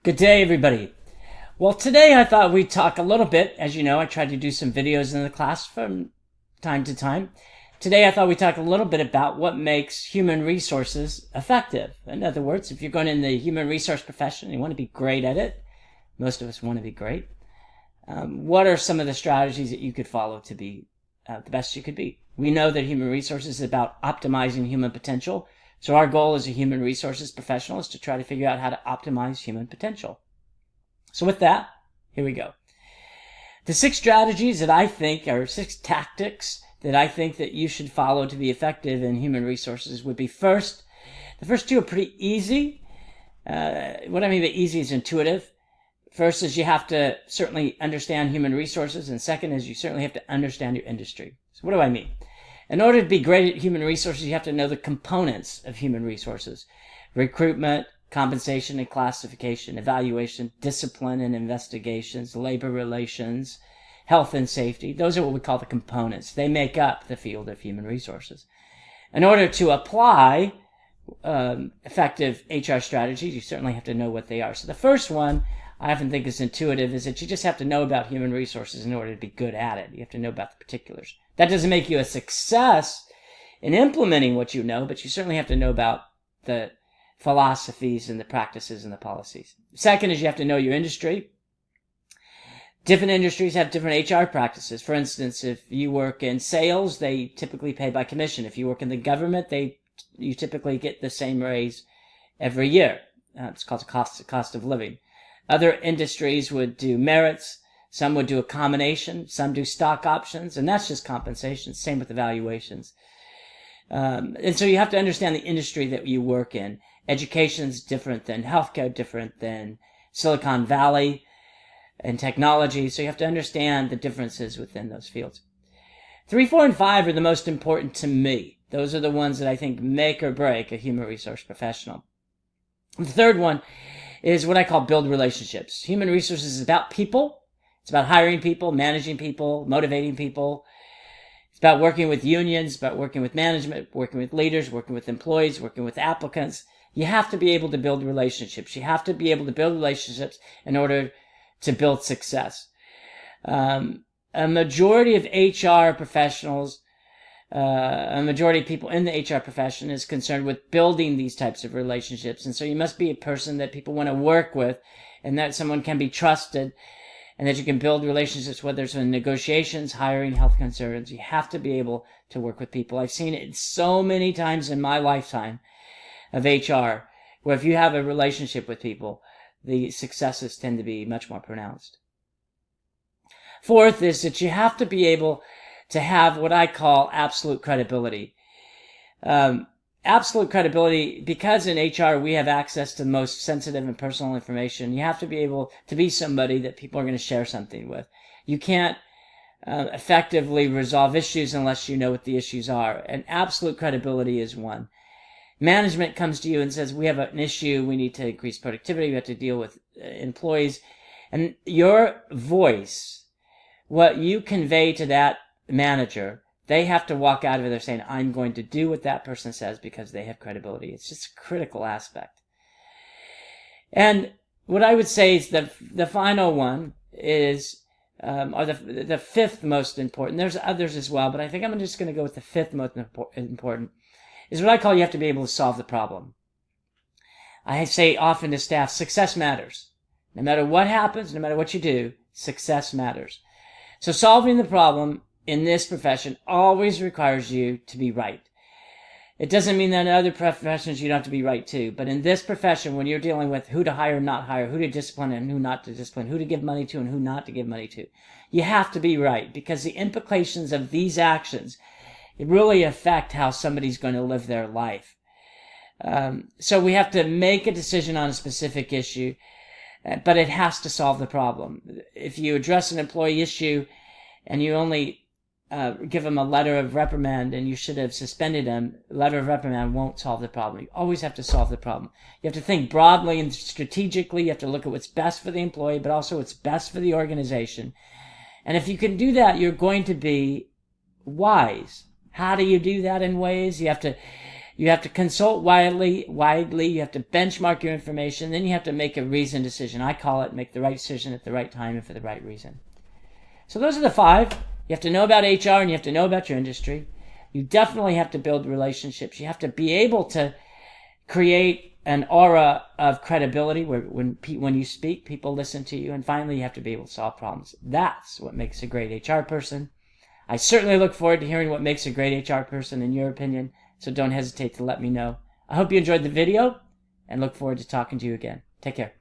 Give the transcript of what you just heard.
Good day, everybody. Well, today I thought we'd talk a little bit. As you know, I try to do some videos in the class from time to time. Today I thought we'd talk a little bit about what makes human resources effective. In other words, if you're going in the human resource profession and you want to be great at it, most of us want to be great, what are some of the strategies that you could follow to be the best you could be? We know that human resources is about optimizing human potential. So our goal as a human resources professional is to try to figure out how to optimize human potential. So with that, here we go. The 6 strategies that I think are 6 tactics that I think that you should follow to be effective in human resources would be first, the first 2 are pretty easy. What I mean by easy is intuitive. First is you have to certainly understand human resources, and second is you certainly have to understand your industry. So what do I mean? In order to be great at human resources, you have to know the components of human resources: recruitment, compensation and classification, evaluation, discipline and investigations, labor relations, health and safety. Those are what we call the components. They make up the field of human resources. In order to apply effective HR strategies, you certainly have to know what they are. So the first one I often think is intuitive, is that you just have to know about human resources in order to be good at it. You have to know about the particulars. That doesn't make you a success in implementing what you know, but you certainly have to know about the philosophies and the practices and the policies. Second is you have to know your industry. Different industries have different HR practices. For instance, if you work in sales, they typically pay by commission. If you work in the government, you typically get the same raise every year. It's called the cost of living. Other industries would do merits. Some would do a combination. Some do stock options, and that's just compensation. Same with evaluations. And so you have to understand the industry that you work in. Education's different than healthcare, different than Silicon Valley and technology. So you have to understand the differences within those fields. 3, 4, and 5 are the most important to me. Those are the ones that I think make or break a human resource professional. The third one is what I call build relationships. Human resources is about people. It's about hiring people, managing people, motivating people. It's about working with unions, about working with management, working with leaders, working with employees, working with applicants. You have to be able to build relationships. You have to be able to build relationships in order to build success. A majority of HR professionals, a majority of people in the HR profession is concerned with building these types of relationships. And so you must be a person that people want to work with, and that someone can be trusted, and that you can build relationships, whether it's in negotiations, hiring, health concerns. You have to be able to work with people. I've seen it so many times in my lifetime of HR, where if you have a relationship with people, the successes tend to be much more pronounced. Fourth is that you have to be able to have what I call absolute credibility. Absolute credibility, because in HR we have access to the most sensitive and personal information. You have to be able to be somebody that people are going to share something with. You can't effectively resolve issues unless you know what the issues are. And absolute credibility is one. Management comes to you and says, we have an issue, we need to increase productivity, we have to deal with employees. And your voice, what you convey to that manager, they have to walk out of it, they're saying, I'm going to do what that person says because they have credibility. It's just a critical aspect. And what I would say is the final one is, or the fifth most important. There's others as well, but I think I'm just going to go with the fifth most important, is what I call you have to be able to solve the problem. I say often to staff, success matters. No matter what happens, no matter what you do, success matters. So solving the problem in this profession always requires you to be right. It doesn't mean that in other professions you don't have to be right too, but in this profession, when you're dealing with who to hire and not hire, who to discipline and who not to discipline, who to give money to and who not to give money to, you have to be right, because the implications of these actions, it really affect how somebody's going to live their life. So we have to make a decision on a specific issue, but it has to solve the problem. If you address an employee issue and you only give them a letter of reprimand and you should have suspended them, a letter of reprimand won't solve the problem. You always have to solve the problem. You have to think broadly and strategically. You have to look at what's best for the employee, but also what's best for the organization. And if you can do that, you're going to be wise. How do you do that in ways? You have to You have to consult widely. You have to benchmark your information. Then you have to make a reasoned decision. I call it make the right decision at the right time and for the right reason. So those are the 5. You have to know about HR and you have to know about your industry. You definitely have to build relationships. You have to be able to create an aura of credibility where when you speak, people listen to you. And finally, you have to be able to solve problems. That's what makes a great HR person. I certainly look forward to hearing what makes a great HR person in your opinion, so don't hesitate to let me know. I hope you enjoyed the video and look forward to talking to you again. Take care.